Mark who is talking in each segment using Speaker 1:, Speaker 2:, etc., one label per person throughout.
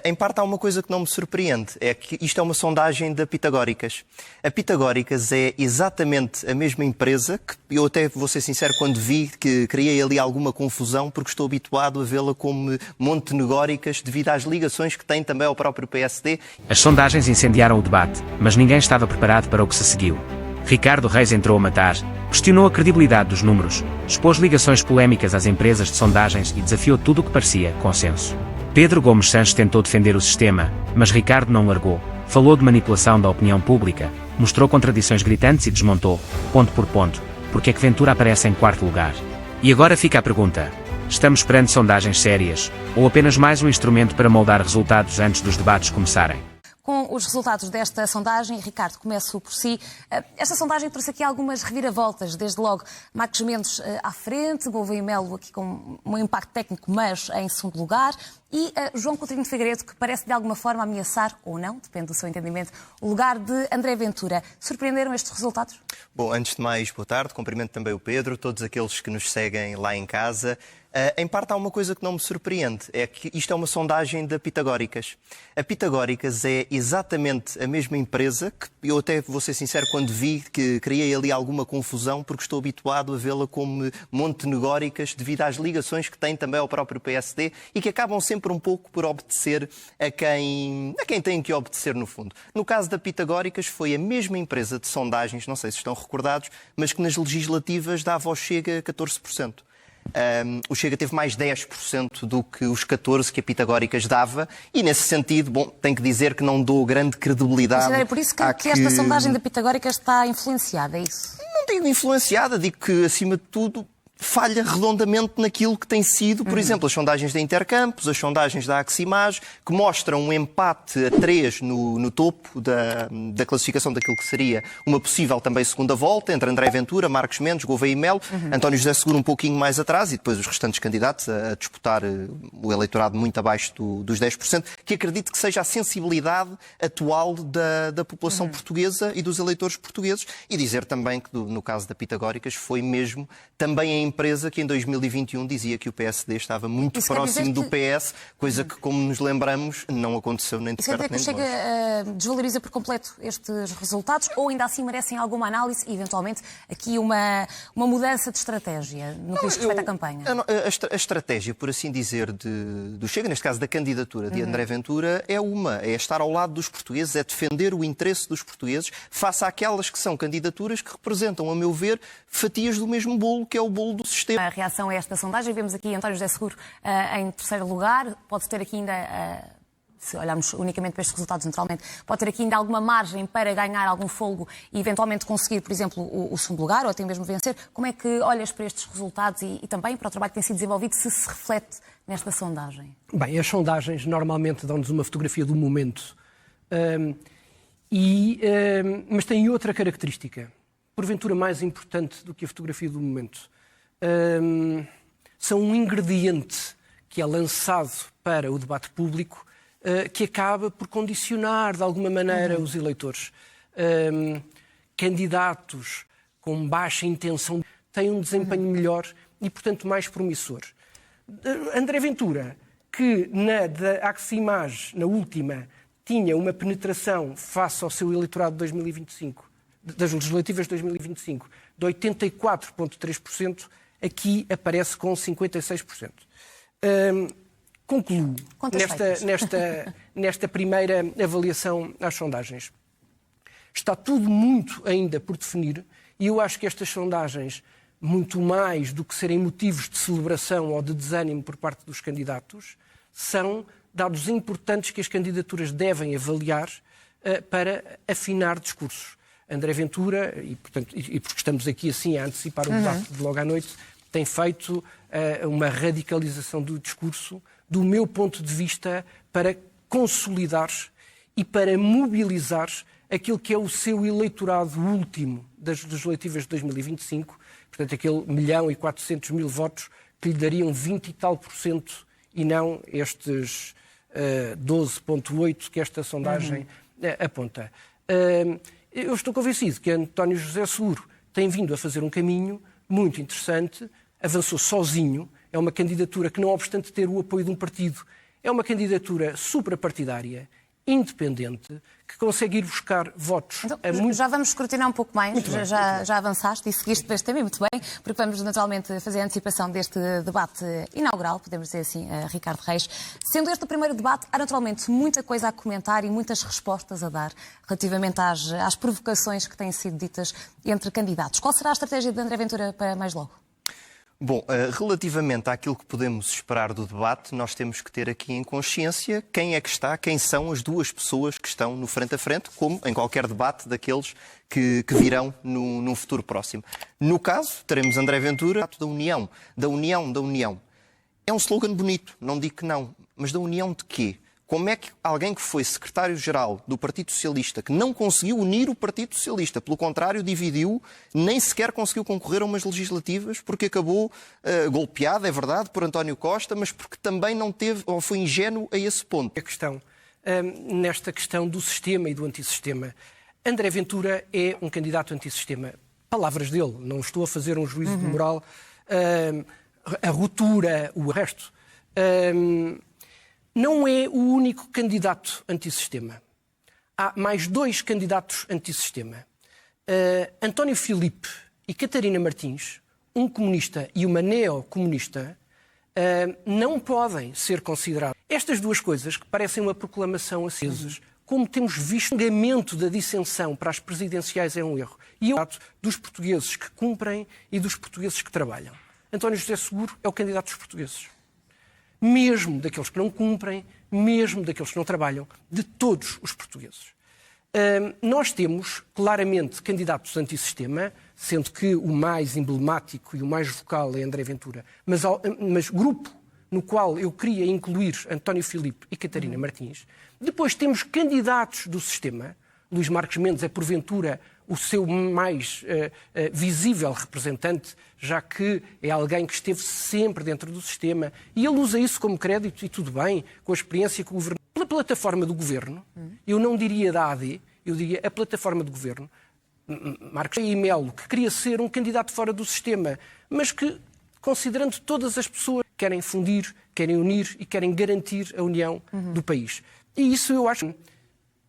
Speaker 1: Em parte há uma coisa que não me surpreende, é que isto é uma sondagem da Pitagóricas. A Pitagóricas é exatamente a mesma empresa que eu até vou ser sincero, quando vi que criei ali alguma confusão, porque estou habituado a vê-la como Montenegóricas devido às ligações que tem também ao próprio PSD.
Speaker 2: As sondagens incendiaram o debate, mas ninguém estava preparado para o que se seguiu. Ricardo Reis entrou a matar, questionou a credibilidade dos números, expôs ligações polémicas às empresas de sondagens e desafiou tudo o que parecia consenso. Pedro Gomes Sanches tentou defender o sistema, mas Ricardo não largou. Falou de manipulação da opinião pública, mostrou contradições gritantes e desmontou, ponto por ponto, porque é que Ventura aparece em quarto lugar. E agora fica a pergunta: estamos perante sondagens sérias, ou apenas mais um instrumento para moldar resultados antes dos debates começarem?
Speaker 3: Com os resultados desta sondagem, Ricardo, começo por si. Esta sondagem trouxe aqui algumas reviravoltas, desde logo Marcos Mendes à frente, Gouveia e Melo aqui com um impacto técnico, mas em segundo lugar, e João Coutinho de Figueiredo, que parece de alguma forma ameaçar, ou não, depende do seu entendimento, o lugar de André Ventura. Surpreenderam estes resultados?
Speaker 1: Bom, antes de mais, boa tarde, cumprimento também o Pedro, todos aqueles que nos seguem lá em casa. Em parte há uma coisa que não me surpreende, é que isto é uma sondagem da Pitagóricas. A Pitagóricas é exatamente a mesma empresa que eu até vou ser sincero, quando vi que criei ali alguma confusão, porque estou habituado a vê-la como Montenegóricas devido às ligações que tem também ao próprio PSD e que acabam sempre um pouco por obedecer a quem tem que obedecer no fundo. No caso da Pitagóricas foi a mesma empresa de sondagens, não sei se estão recordados, mas que nas legislativas dava ao Chega 14%. O Chega teve mais 10% do que os 14% que a Pitagóricas dava e, nesse sentido, bom, tenho que dizer que não dou grande credibilidade.
Speaker 3: É por isso que esta sondagem da Pitagóricas está influenciada, é isso?
Speaker 1: Não digo influenciada, digo que, acima de tudo, falha redondamente naquilo que tem sido, por exemplo, as sondagens da Intercampos, as sondagens da Aximage, que mostram um empate a 3 no topo da classificação daquilo que seria uma possível também segunda volta, entre André Ventura, Marcos Mendes, Gouveia e Melo, António José Seguro um pouquinho mais atrás e depois os restantes candidatos a disputar o eleitorado muito abaixo dos 10%, que acredito que seja a sensibilidade atual da população portuguesa e dos eleitores portugueses. E dizer também que, no caso da Pitagóricas, foi mesmo também a empresa que em 2021 dizia que o PSD estava muito próximo do PS, coisa que, como nos lembramos, não aconteceu nem de perto nem de longe.
Speaker 3: Chega desvaloriza por completo estes resultados ou ainda assim merecem alguma análise e, eventualmente, aqui uma mudança de estratégia no que diz respeito à campanha?
Speaker 1: A estratégia, por assim dizer, do Chega, neste caso da candidatura de André Ventura, é estar ao lado dos portugueses, é defender o interesse dos portugueses face àquelas que são candidaturas que representam, a meu ver, fatias do mesmo bolo, que é o bolo do sistema.
Speaker 3: A reação a esta sondagem, vemos aqui António José Seguro em terceiro lugar, pode ter aqui ainda, se olharmos unicamente para estes resultados naturalmente, pode ter aqui ainda alguma margem para ganhar algum fôlego e eventualmente conseguir, por exemplo, o segundo lugar ou até mesmo vencer. Como é que olhas para estes resultados e também para o trabalho que tem sido desenvolvido, se reflete nesta sondagem?
Speaker 4: Bem, as sondagens normalmente dão-nos uma fotografia do momento, mas têm outra característica, porventura mais importante do que a fotografia do momento. São um ingrediente que é lançado para o debate público que acaba por condicionar, de alguma maneira, os eleitores. Candidatos com baixa intenção têm um desempenho melhor e, portanto, mais promissor. André Ventura, que da Aximage, na última, tinha uma penetração face ao seu eleitorado de 2025, das legislativas de 2025, de 84,3%, aqui aparece com 56%. Concluo nesta primeira avaliação às sondagens. Está tudo muito ainda por definir e eu acho que estas sondagens, muito mais do que serem motivos de celebração ou de desânimo por parte dos candidatos, são dados importantes que as candidaturas devem avaliar para afinar discursos. André Ventura, e porque estamos aqui assim a antecipar o debate de logo à noite, tem feito uma radicalização do discurso, do meu ponto de vista, para consolidar e para mobilizar aquilo que é o seu eleitorado último das legislativas de 2025, portanto, aquele 1.400.000 votos que lhe dariam 20 e tal % e não estes 12,8% que esta sondagem aponta. Eu estou convencido que António José Seguro tem vindo a fazer um caminho muito interessante, avançou sozinho, é uma candidatura que, não obstante ter o apoio de um partido, É uma candidatura suprapartidária, independente, que consegue ir buscar votos
Speaker 3: Então,
Speaker 4: a muito...
Speaker 3: já vamos escrutinar um pouco mais, já avançaste e seguiste para este tema, muito bem, porque vamos naturalmente fazer a antecipação deste debate inaugural, podemos dizer assim, Ricardo Reis. Sendo este o primeiro debate, há naturalmente muita coisa a comentar e muitas respostas a dar relativamente às provocações que têm sido ditas entre candidatos. Qual será a estratégia de André Ventura para mais logo?
Speaker 1: Bom, relativamente àquilo que podemos esperar do debate, nós temos que ter aqui em consciência quem são as duas pessoas que estão no frente a frente, como em qualquer debate daqueles que virão num futuro próximo. No caso, teremos André Ventura, da União, da União, da União. É um slogan bonito, não digo que não, mas da união de quê? Como é que alguém que foi secretário-geral do Partido Socialista, que não conseguiu unir o Partido Socialista, pelo contrário, dividiu, nem sequer conseguiu concorrer a umas legislativas, porque acabou golpeado, é verdade, por António Costa, mas porque também não teve, ou foi ingênuo a esse ponto.
Speaker 4: A questão, nesta questão do sistema e do antissistema, André Ventura é um candidato antissistema. Palavras dele, não estou a fazer um juízo de moral, a ruptura, o resto. Não é o único candidato antissistema. Há mais 2 candidatos antissistema. António Filipe e Catarina Martins, um comunista e uma neocomunista, não podem ser considerados. Estas duas coisas, que parecem uma proclamação acesas, como temos visto, o prolongamento da dissensão para as presidenciais é um erro. E é o candidato dos portugueses que cumprem e dos portugueses que trabalham. António José Seguro é o candidato dos portugueses. Mesmo daqueles que não cumprem, mesmo daqueles que não trabalham, de todos os portugueses. Nós temos, claramente, candidatos antissistema, sendo que o mais emblemático e o mais vocal é André Ventura, mas grupo no qual eu queria incluir António Filipe e Catarina Martins. Depois temos candidatos do sistema. Luís Marques Mendes é, porventura, o seu mais visível representante, já que é alguém que esteve sempre dentro do sistema, e ele usa isso como crédito, e tudo bem, com a experiência que o governo... Pela plataforma do governo, eu não diria da AD, eu diria a plataforma do governo, Marcos e Melo, que queria ser um candidato fora do sistema, mas que, considerando todas as pessoas, querem fundir, querem unir e querem garantir a união do país. E isso eu acho...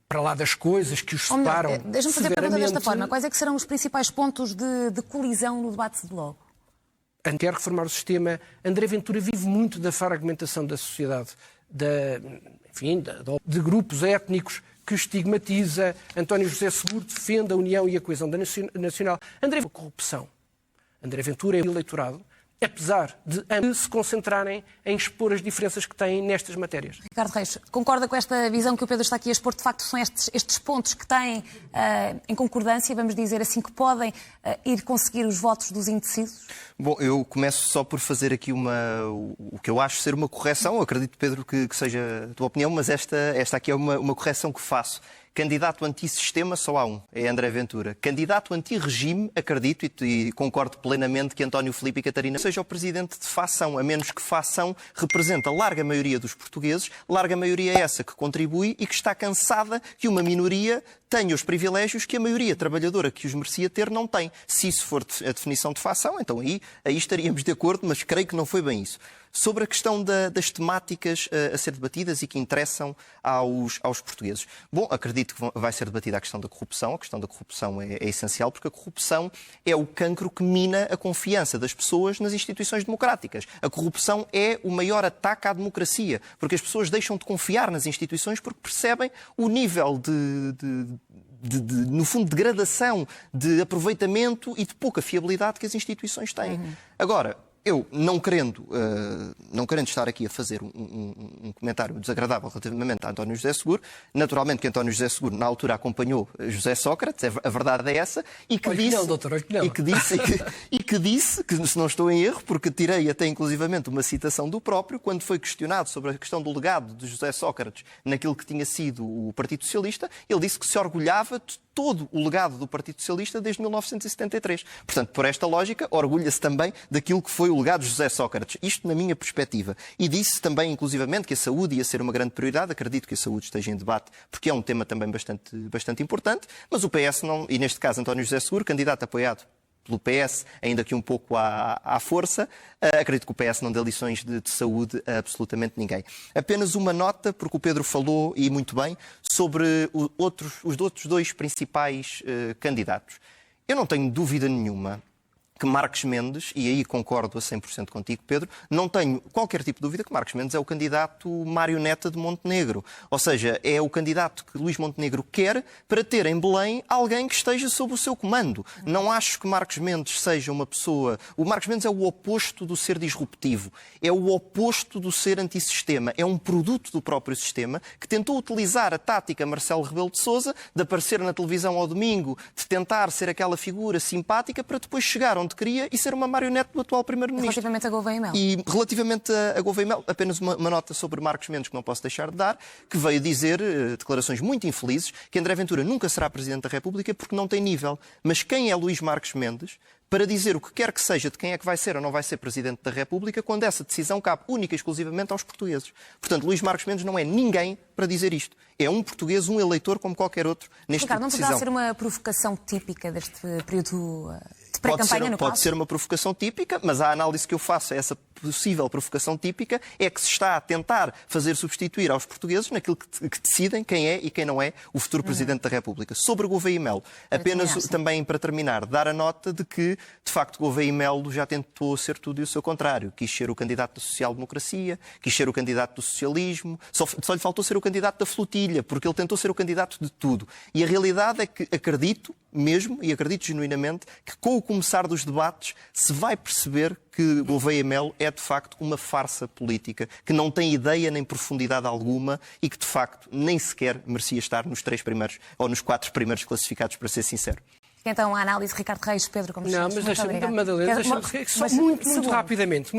Speaker 4: Para lá das coisas que os separam.
Speaker 3: Deixa-me fazer a pergunta desta forma. Quais é que serão os principais pontos de colisão no debate de logo?
Speaker 4: Quer reformar o sistema. André Ventura vive muito da fragmentação da sociedade, de grupos étnicos que estigmatiza. António José Seguro defende a união e a coesão nacional. André Ventura é corrupção. André Ventura é o eleitorado, apesar de se concentrarem em expor as diferenças que têm nestas matérias.
Speaker 3: Ricardo Reis, concorda com esta visão que o Pedro está aqui a expor? De facto, são estes pontos que têm em concordância, vamos dizer assim, que podem ir conseguir os votos dos indecisos?
Speaker 1: Bom, eu começo só por fazer aqui o que eu acho ser uma correção. Eu acredito, Pedro, que seja a tua opinião, mas esta aqui é uma correção que faço. Candidato antissistema só há um, é André Ventura. Candidato anti-regime, acredito e concordo plenamente que António Filipe e Catarina seja o presidente de facção, a menos que facção representa a larga maioria dos portugueses, larga maioria essa que contribui e que está cansada que uma minoria tenha os privilégios que a maioria trabalhadora que os merecia ter não tem. Se isso for a definição de facção, então aí estaríamos de acordo, mas creio que não foi bem isso. Sobre a questão das temáticas a ser debatidas e que interessam aos portugueses. Bom, acredito que vai ser debatida a questão da corrupção. A questão da corrupção é essencial porque a corrupção é o cancro que mina a confiança das pessoas nas instituições democráticas. A corrupção é o maior ataque à democracia, porque as pessoas deixam de confiar nas instituições porque percebem o nível no fundo, de degradação, de aproveitamento e de pouca fiabilidade que as instituições têm. Agora, eu, não querendo estar aqui a fazer um comentário desagradável relativamente a António José Seguro, naturalmente que António José Seguro na altura acompanhou José Sócrates, a verdade é essa, e que disse, que se não estou em erro, porque tirei até inclusivamente uma citação do próprio, quando foi questionado sobre a questão do legado de José Sócrates naquilo que tinha sido o Partido Socialista, ele disse que se orgulhava de todo o legado do Partido Socialista desde 1973. Portanto, por esta lógica, orgulha-se também daquilo que foi o legado de José Sócrates. Isto na minha perspectiva. E disse também, inclusivamente, que a saúde ia ser uma grande prioridade. Acredito que a saúde esteja em debate, porque é um tema também bastante importante. Mas o PS não, e neste caso António José Seguro, candidato apoiado pelo PS, ainda que um pouco à força. Acredito que o PS não dê lições de saúde a absolutamente ninguém. Apenas uma nota, porque o Pedro falou, e muito bem, sobre os outros dois principais candidatos. Eu não tenho dúvida nenhuma que Marques Mendes, e aí concordo a 100% contigo, Pedro, não tenho qualquer tipo de dúvida que Marques Mendes é o candidato marioneta de Montenegro. Ou seja, é o candidato que Luís Montenegro quer para ter em Belém alguém que esteja sob o seu comando. Não acho que Marques Mendes seja uma pessoa... O Marques Mendes é o oposto do ser disruptivo, é o oposto do ser antissistema, é um produto do próprio sistema que tentou utilizar a tática Marcelo Rebelo de Sousa de aparecer na televisão ao domingo, de tentar ser aquela figura simpática para depois chegar onde queria e ser uma marionete do atual Primeiro-Ministro.
Speaker 3: Relativamente a Gouveia e Melo.
Speaker 1: E relativamente a Gouveia e Melo, apenas uma nota sobre Marques Mendes que não posso deixar de dar, que veio dizer declarações muito infelizes que André Ventura nunca será Presidente da República porque não tem nível. Mas quem é Luís Marques Mendes para dizer o que quer que seja de quem é que vai ser ou não vai ser Presidente da República quando essa decisão cabe única e exclusivamente aos portugueses? Portanto, Luís Marques Mendes não é ninguém para dizer isto. É um português, um eleitor como qualquer outro neste
Speaker 3: Ricardo,
Speaker 1: tipo de
Speaker 3: não
Speaker 1: decisão.
Speaker 3: poderá ser uma provocação típica deste período de pré-campanha, no caso?
Speaker 1: Pode ser uma provocação típica, mas a análise que eu faço a essa possível provocação típica é que se está a tentar fazer substituir aos portugueses naquilo que decidem quem é e quem não é o futuro Presidente da República. Sobre Gouveia e Melo, apenas também para terminar, dar a nota de que, de facto, Gouveia e Melo já tentou ser tudo e o seu contrário. Quis ser o candidato da social-democracia, quis ser o candidato do socialismo, só lhe faltou ser o candidato da flotilha, porque ele tentou ser o candidato de tudo. E a realidade é que acredito mesmo, e acredito genuinamente, que com o começar dos debates se vai perceber que Gouveia e Melo é de facto uma farsa política, que não tem ideia nem profundidade alguma e que de facto nem sequer merecia estar nos 3 primeiros ou nos 4 primeiros classificados, para ser sincero.
Speaker 3: Então, a análise de Ricardo Reis, Pedro, como
Speaker 4: não, mas deixa-me, Madalena, só muito rapidamente.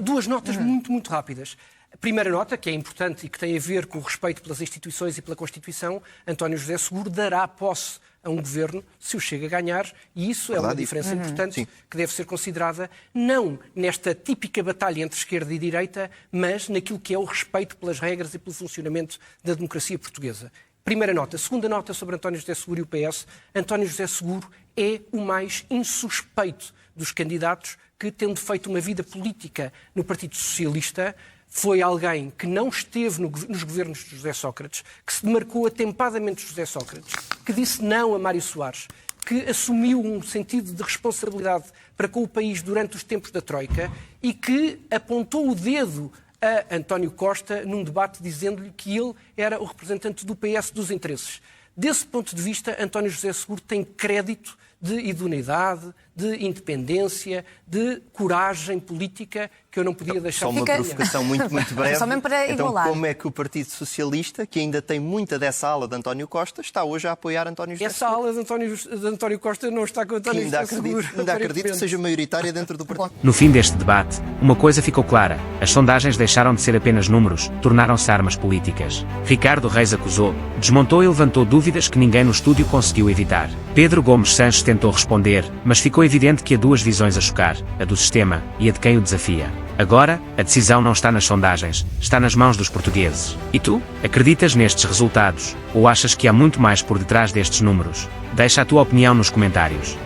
Speaker 4: Duas notas muito rápidas. A primeira nota, que é importante e que tem a ver com o respeito pelas instituições e pela Constituição, António José Seguro dará posse a um governo se o Chega a ganhar, e isso é uma diferença importante que deve ser considerada não nesta típica batalha entre esquerda e direita, mas naquilo que é o respeito pelas regras e pelo funcionamento da democracia portuguesa. Primeira nota. Segunda nota sobre António José Seguro e o PS. António José Seguro é o mais insuspeito dos candidatos que, tendo feito uma vida política no Partido Socialista, foi alguém que não esteve nos governos de José Sócrates, que se demarcou atempadamente de José Sócrates, que disse não a Mário Soares, que assumiu um sentido de responsabilidade para com o país durante os tempos da Troika e que apontou o dedo a António Costa num debate dizendo-lhe que ele era o representante do PS dos interesses. Desse ponto de vista, António José Seguro tem crédito de idoneidade, de independência, de coragem política que eu não podia deixar de
Speaker 1: Só uma provocação muito breve.
Speaker 3: Só mesmo para
Speaker 1: então,
Speaker 3: igualar.
Speaker 1: como é que o Partido Socialista, que ainda tem muita dessa ala de António Costa, está hoje a apoiar António José
Speaker 4: Essa ala de António Costa não está com António José Seguro.
Speaker 1: Ainda acredito que seja maioritária dentro do partido.
Speaker 2: No fim deste debate, uma coisa ficou clara: as sondagens deixaram de ser apenas números, tornaram-se armas políticas. Ricardo Reis acusou, desmontou e levantou dúvidas que ninguém no estúdio conseguiu evitar. Pedro Gomes Sanches tentou responder, mas ficou evidente que há duas visões a chocar, a do sistema e a de quem o desafia. Agora, a decisão não está nas sondagens, está nas mãos dos portugueses. E tu? Acreditas nestes resultados? Ou achas que há muito mais por detrás destes números? Deixa a tua opinião nos comentários.